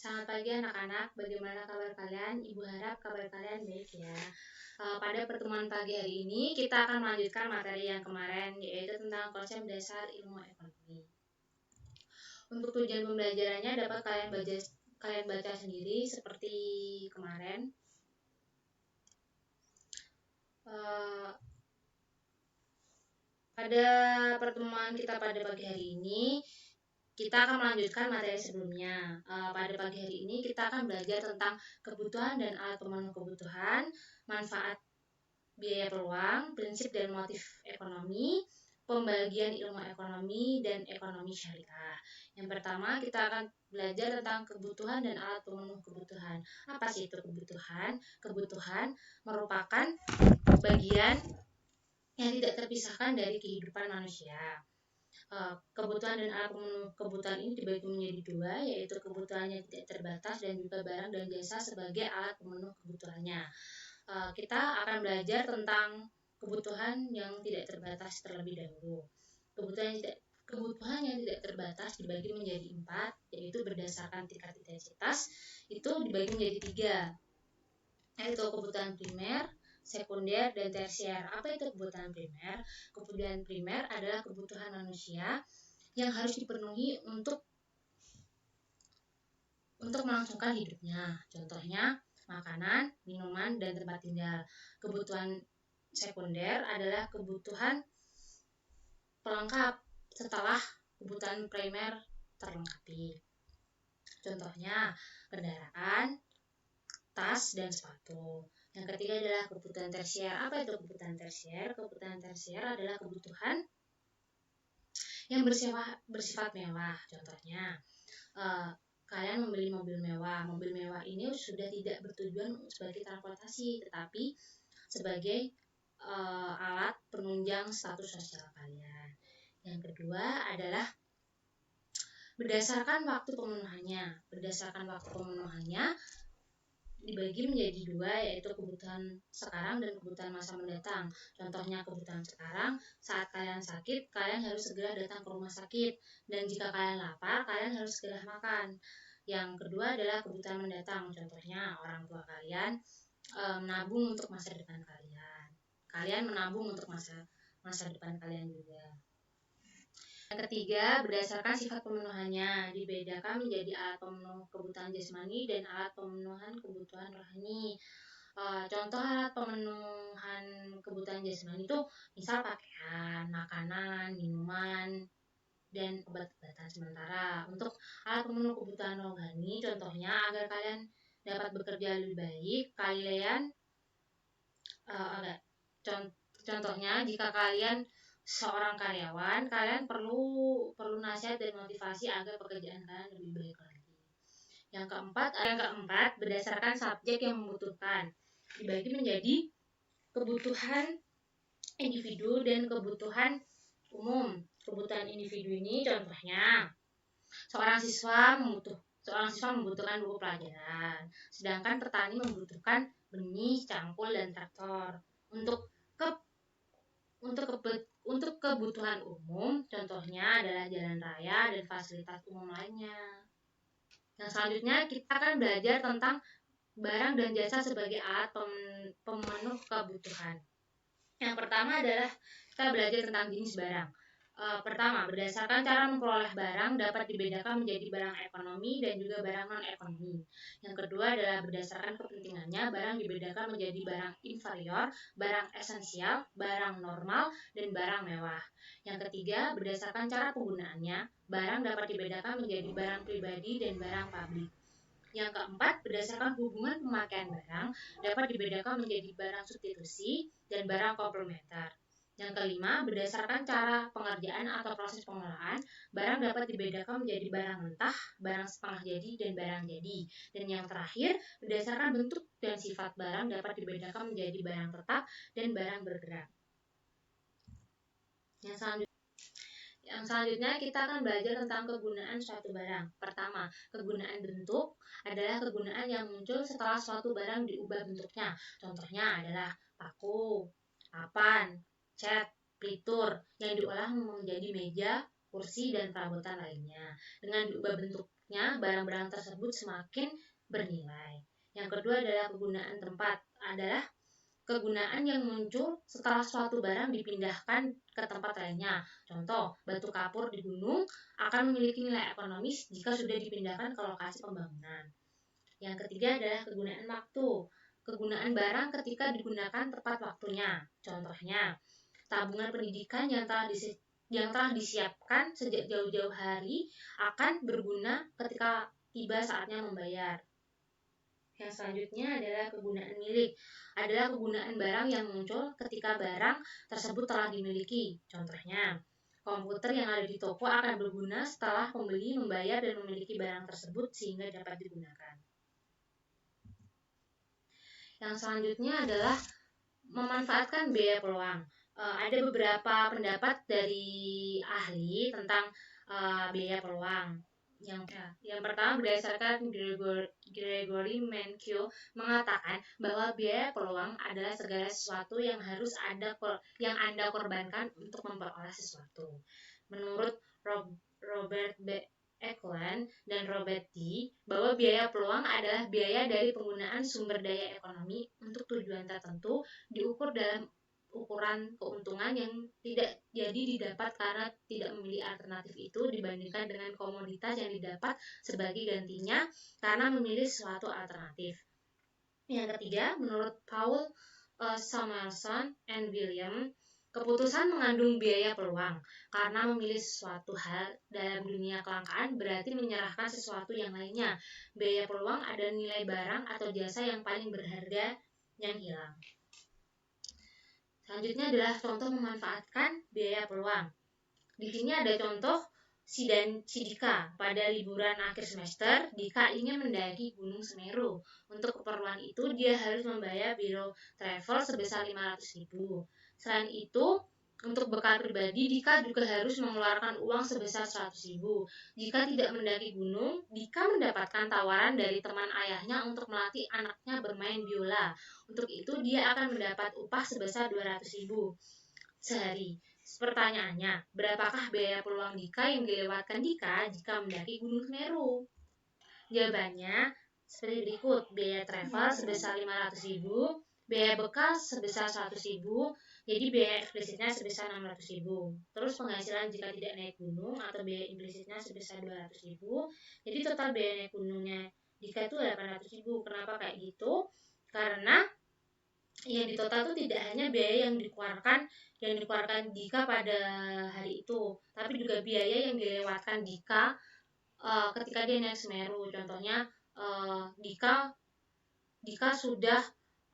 Selamat pagi anak-anak, bagaimana kabar kalian? Ibu harap kabar kalian baik ya. Pada pertemuan pagi hari ini kita akan melanjutkan materi yang kemarin, yaitu tentang konsep dasar ilmu ekonomi. Untuk tujuan pembelajarannya dapat kalian baca sendiri seperti kemarin. Pada pertemuan kita pada pagi hari ini kita akan melanjutkan materi sebelumnya. Pada pagi hari ini kita akan belajar tentang kebutuhan dan alat pemenuh kebutuhan, manfaat biaya peluang, prinsip dan motif ekonomi, pembagian ilmu ekonomi, dan ekonomi syariah. Yang pertama kita akan belajar tentang kebutuhan dan alat pemenuh kebutuhan. Apa sih itu kebutuhan? Kebutuhan merupakan bagian yang tidak terpisahkan dari kehidupan manusia. Kebutuhan dan alat pemenuh kebutuhan ini dibagi menjadi dua, yaitu kebutuhan yang tidak terbatas dan juga barang dan jasa sebagai alat pemenuh kebutuhannya. Kita akan belajar tentang kebutuhan yang tidak terbatas terlebih dahulu. Kebutuhan yang tidak terbatas dibagi menjadi 4, yaitu berdasarkan tingkat intensitas itu dibagi menjadi 3, yaitu kebutuhan primer, sekunder, dan tersier. Apa itu kebutuhan primer? Kebutuhan primer adalah kebutuhan manusia yang harus dipenuhi untuk melangsungkan hidupnya. Contohnya makanan, minuman, dan tempat tinggal. Kebutuhan sekunder adalah kebutuhan pelengkap setelah kebutuhan primer terlengkapi. Contohnya kendaraan, tas, dan sepatu. Yang ketiga adalah kebutuhan tersier. Apa itu kebutuhan tersier? Kebutuhan tersier adalah kebutuhan yang bersifat mewah. Contohnya, kalian membeli mobil mewah. Mobil mewah ini sudah tidak bertujuan sebagai transportasi, tetapi sebagai alat penunjang status sosial kalian. Yang kedua adalah berdasarkan waktu pemenuhannya. Berdasarkan waktu pemenuhannya dibagi menjadi 2, yaitu kebutuhan sekarang dan kebutuhan masa mendatang. Contohnya kebutuhan sekarang, saat kalian sakit, kalian harus segera datang ke rumah sakit, dan jika kalian lapar, kalian harus segera makan. Yang kedua adalah kebutuhan mendatang. Contohnya orang tua kalian menabung untuk masa depan kalian. Kalian menabung untuk masa depan kalian juga. Yang ketiga, berdasarkan sifat pemenuhannya, dibedakan menjadi alat pemenuh kebutuhan jasmani dan alat pemenuhan kebutuhan rohani. Contoh alat pemenuhan kebutuhan jasmani itu misal pakaian, makanan, minuman, dan obat-obatan sementara. Untuk alat pemenuh kebutuhan rohani, contohnya agar kalian dapat bekerja lebih baik, contohnya jika kalian seorang karyawan, kalian perlu nasihat dan motivasi agar pekerjaan kalian lebih baik lagi. Yang keempat, berdasarkan subjek yang membutuhkan, dibagi menjadi kebutuhan individu dan kebutuhan umum. Kebutuhan individu ini contohnya seorang siswa membutuhkan buku pelajaran, sedangkan petani membutuhkan benih, cangkul, dan traktor. Untuk kebutuhan umum, contohnya adalah jalan raya dan fasilitas umum lainnya. Yang selanjutnya kita akan belajar tentang barang dan jasa sebagai alat pemenuh kebutuhan. Yang pertama adalah kita belajar tentang jenis barang. Pertama, berdasarkan cara memperoleh barang dapat dibedakan menjadi barang ekonomi dan juga barang non-ekonomi. Yang kedua adalah berdasarkan kepentingannya, barang dibedakan menjadi barang inferior, barang esensial, barang normal, dan barang mewah. Yang ketiga, berdasarkan cara penggunaannya, barang dapat dibedakan menjadi barang pribadi dan barang publik. Yang keempat, berdasarkan hubungan pemakaian barang dapat dibedakan menjadi barang substitusi dan barang komplementer. Yang kelima, berdasarkan cara pengerjaan atau proses pengolahan, barang dapat dibedakan menjadi barang mentah, barang setengah jadi, dan barang jadi. Dan yang terakhir, berdasarkan bentuk dan sifat barang dapat dibedakan menjadi barang tetap dan barang bergerak. Yang selanjutnya kita akan belajar tentang kegunaan suatu barang. Pertama, kegunaan bentuk adalah kegunaan yang muncul setelah suatu barang diubah bentuknya. Contohnya adalah paku, papan, cat, pelitur yang diolah menjadi meja, kursi, dan perabotan lainnya. Dengan diubah bentuk Selanjutnya, barang-barang tersebut semakin bernilai. Yang kedua adalah kegunaan tempat, adalah kegunaan yang muncul setelah suatu barang dipindahkan ke tempat lainnya. Contoh, batu kapur di gunung akan memiliki nilai ekonomis jika sudah dipindahkan ke lokasi pembangunan. Yang ketiga adalah kegunaan waktu. Kegunaan barang ketika digunakan tepat waktunya. Contohnya, tabungan pendidikan yang telah disiapkan sejak jauh-jauh hari akan berguna ketika tiba saatnya membayar. Yang selanjutnya adalah kegunaan milik, adalah kegunaan barang yang muncul ketika barang tersebut telah dimiliki. Contohnya, komputer yang ada di toko akan berguna setelah pembeli membayar dan memiliki barang tersebut sehingga dapat digunakan. Yang selanjutnya adalah memanfaatkan biaya peluang. Ada beberapa pendapat dari ahli tentang biaya peluang. Yang pertama berdasarkan Gregory Mankiw mengatakan bahwa biaya peluang adalah segala sesuatu yang harus Anda korbankan untuk memperoleh sesuatu. Menurut Robert B. Eklund dan Robert D. bahwa biaya peluang adalah biaya dari penggunaan sumber daya ekonomi untuk tujuan tertentu diukur dalam ukuran keuntungan yang tidak jadi didapat karena tidak memilih alternatif itu dibandingkan dengan komoditas yang didapat sebagai gantinya karena memilih suatu alternatif. Yang ketiga, menurut Paul Samuelson and William, keputusan mengandung biaya peluang karena memilih sesuatu hal dalam dunia kelangkaan berarti menyerahkan sesuatu yang lainnya. Biaya peluang adalah nilai barang atau jasa yang paling berharga yang hilang. Selanjutnya adalah contoh memanfaatkan biaya peluang. Di sini ada contoh si Dika. Pada liburan akhir semester, Dika ingin mendaki Gunung Semeru. Untuk keperluan itu, dia harus membayar biro travel sebesar 500.000. Selain itu, untuk bekal pribadi, Dika juga harus mengeluarkan uang sebesar 100.000. Jika tidak mendaki gunung, Dika mendapatkan tawaran dari teman ayahnya untuk melatih anaknya bermain biola. Untuk itu, dia akan mendapat upah sebesar 200.000 sehari. Pertanyaannya, berapakah biaya peluang Dika yang dilewatkan Dika jika mendaki Gunung Semeru? Jawabannya seperti berikut. Biaya travel sebesar 500.000, biaya bekal sebesar 100.000, jadi biaya eksplisitnya sebesar 600.000. Terus penghasilan jika tidak naik gunung atau biaya implisitnya sebesar 200.000. Jadi total biaya naik gunungnya Dika itu 800.000. Kenapa kayak gitu? Karena yang di total itu tidak hanya biaya yang dikeluarkan Dika pada hari itu, tapi juga biaya yang dilewatkan Dika ketika dia naik Semeru. Contohnya Dika sudah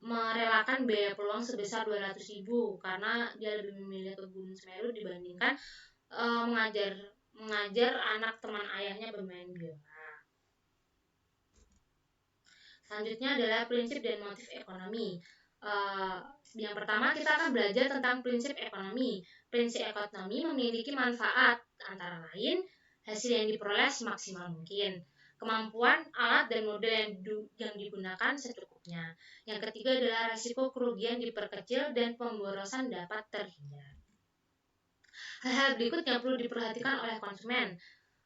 merelakan biaya peluang sebesar 200.000 karena dia lebih memilih ke Gunung Semeru dibandingkan mengajar anak teman ayahnya bermain biola. Selanjutnya adalah prinsip dan motif ekonomi. Yang pertama kita akan belajar tentang prinsip ekonomi. Prinsip ekonomi memiliki manfaat antara lain hasil yang diperoleh semaksimal mungkin, kemampuan alat dan model yang digunakan secukupnya. Yang ketiga adalah risiko kerugian diperkecil dan pemborosan dapat terhindar. Hal-hal berikut yang perlu diperhatikan oleh konsumen.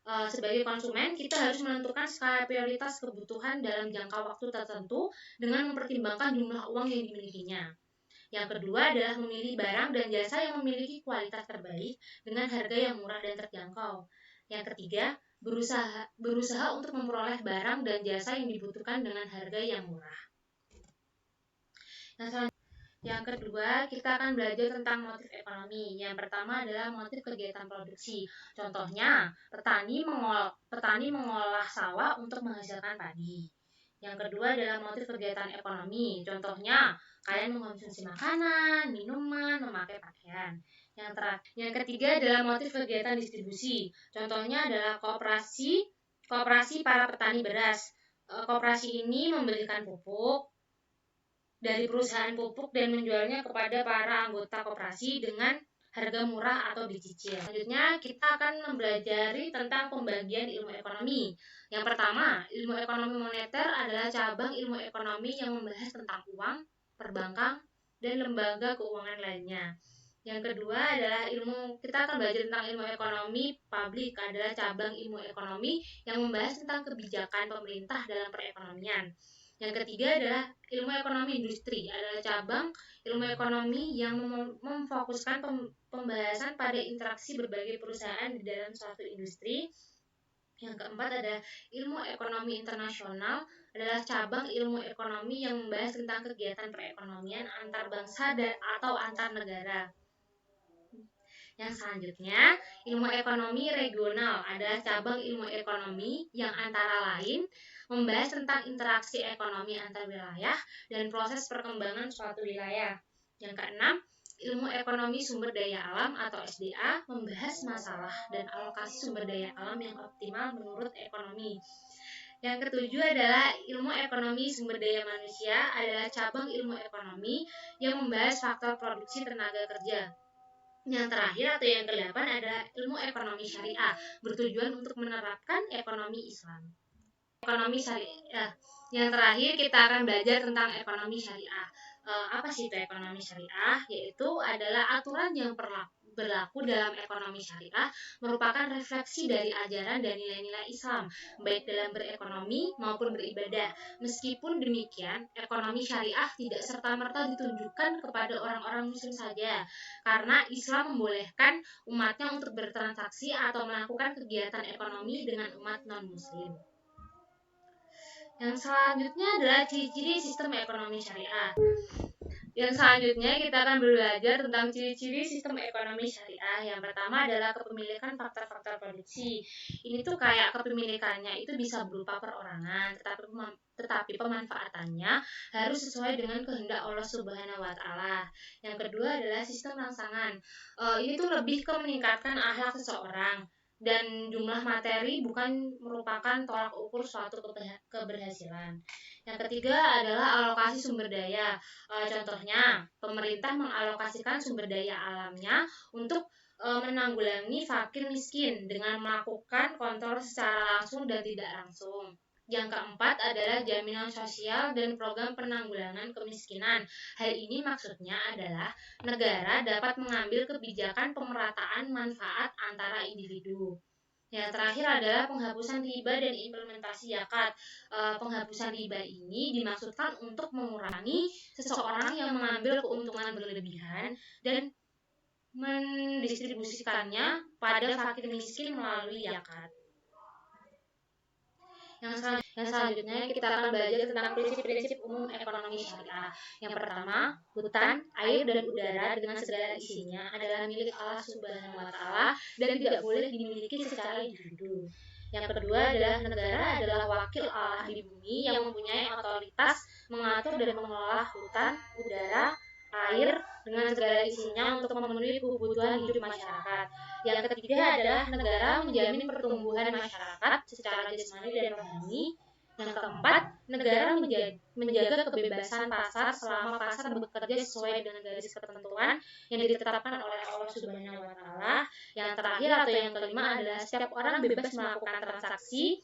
Sebagai konsumen, kita harus menentukan skala prioritas kebutuhan dalam jangka waktu tertentu dengan mempertimbangkan jumlah uang yang dimilikinya. Yang kedua adalah memilih barang dan jasa yang memiliki kualitas terbaik dengan harga yang murah dan terjangkau. Yang ketiga, berusaha untuk memperoleh barang dan jasa yang dibutuhkan dengan harga yang murah. Yang kedua, kita akan belajar tentang motif ekonomi. Yang pertama adalah motif kegiatan produksi. Contohnya, petani mengolah sawah untuk menghasilkan padi. Yang kedua adalah motif kegiatan ekonomi. Contohnya, kalian mengkonsumsi makanan, minuman, memakai pakaian. Yang ketiga adalah motif kegiatan distribusi. Contohnya adalah koperasi para petani beras. Koperasi ini membelikan pupuk dari perusahaan pupuk dan menjualnya kepada para anggota koperasi dengan harga murah atau dicicil. Selanjutnya kita akan mempelajari tentang pembagian ilmu ekonomi. Yang pertama, ilmu ekonomi moneter adalah cabang ilmu ekonomi yang membahas tentang uang, perbankan, dan lembaga keuangan lainnya. Yang kedua adalah kita akan belajar tentang ilmu ekonomi publik, adalah cabang ilmu ekonomi yang membahas tentang kebijakan pemerintah dalam perekonomian. Yang ketiga adalah ilmu ekonomi industri, adalah cabang ilmu ekonomi yang memfokuskan pembahasan pada interaksi berbagai perusahaan di dalam suatu industri. Yang keempat adalah ilmu ekonomi internasional, adalah cabang ilmu ekonomi yang membahas tentang kegiatan perekonomian antar bangsa atau antar negara. Yang selanjutnya, ilmu ekonomi regional adalah cabang ilmu ekonomi yang antara lain membahas tentang interaksi ekonomi antar wilayah dan proses perkembangan suatu wilayah. Yang keenam, ilmu ekonomi sumber daya alam atau SDA membahas masalah dan alokasi sumber daya alam yang optimal menurut ekonomi. Yang ketujuh adalah ilmu ekonomi sumber daya manusia, adalah cabang ilmu ekonomi yang membahas faktor produksi tenaga kerja. Yang terakhir atau yang ke-8 adalah ilmu ekonomi syariah, bertujuan untuk menerapkan ekonomi Islam. Ekonomi syariah. Yang terakhir kita akan belajar tentang ekonomi syariah. Apa sih itu ekonomi syariah? Yaitu adalah aturan yang berlaku dalam ekonomi syariah, merupakan refleksi dari ajaran dan nilai-nilai Islam, baik dalam berekonomi maupun beribadah. Meskipun demikian, ekonomi syariah tidak serta-merta ditunjukkan kepada orang-orang muslim saja, karena Islam membolehkan umatnya untuk bertransaksi atau melakukan kegiatan ekonomi dengan umat non-muslim. Yang selanjutnya adalah ciri-ciri sistem ekonomi syariah. Yang selanjutnya kita akan belajar tentang ciri-ciri sistem ekonomi syariah. Yang pertama adalah kepemilikan faktor-faktor produksi. Ini tuh kayak kepemilikannya itu bisa berupa perorangan, tetapi pemanfaatannya harus sesuai dengan kehendak Allah Subhanahu wa Ta'ala. Yang kedua adalah sistem rangsangan. Ini tuh lebih ke meningkatkan akhlak seseorang, dan jumlah materi bukan merupakan tolak ukur suatu keberhasilan. Yang ketiga adalah alokasi sumber daya. Contohnya, pemerintah mengalokasikan sumber daya alamnya untuk menanggulangi fakir miskin dengan melakukan kontrol secara langsung dan tidak langsung. Yang keempat adalah jaminan sosial dan program penanggulangan kemiskinan. Hal ini maksudnya adalah negara dapat mengambil kebijakan pemerataan manfaat antara individu. Yang terakhir adalah penghapusan riba dan implementasi zakat. Penghapusan riba ini dimaksudkan untuk mengurangi seseorang yang mengambil keuntungan berlebihan dan mendistribusikannya pada fakir miskin melalui zakat. Yang selanjutnya kita akan belajar tentang prinsip-prinsip umum ekonomi syariah. Yang pertama, hutan, air, dan udara dengan segala isinya adalah milik Allah Subhanahu wa Ta'ala dan tidak boleh dimiliki secara individu. Yang kedua adalah negara adalah wakil Allah di bumi yang mempunyai otoritas mengatur dan mengelola hutan, udara, air dengan segala isinya untuk memenuhi kebutuhan hidup masyarakat. Yang ketiga adalah negara menjamin pertumbuhan masyarakat secara jasmani dan rohani. Yang keempat, negara menjaga kebebasan pasar selama pasar bekerja sesuai dengan garis ketentuan yang ditetapkan oleh Allah Subhanahu wa Ta'ala. Yang terakhir atau yang kelima adalah setiap orang bebas melakukan transaksi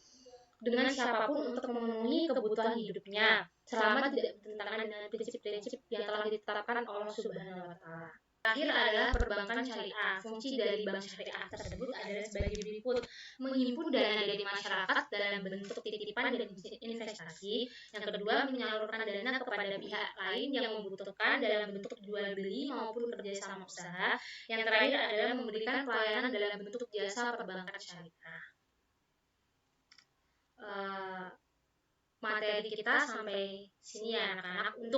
dengan siapapun untuk memenuhi kebutuhan hidupnya selama tidak bertentangan dengan prinsip-prinsip yang telah ditetapkan Allah Subhanahu wa Ta'ala. Terakhir adalah perbankan syariah. Fungsi dari bank syariah tersebut adalah sebagai berikut: menghimpun dana dari masyarakat dalam bentuk titipan dan investasi. Yang kedua, menyalurkan dana kepada pihak lain yang membutuhkan dalam bentuk jual beli maupun kerjasama usaha. Yang terakhir adalah memberikan pelayanan dalam bentuk jasa perbankan syariah. Materi kita sampai sini ya anak-anak. Untuk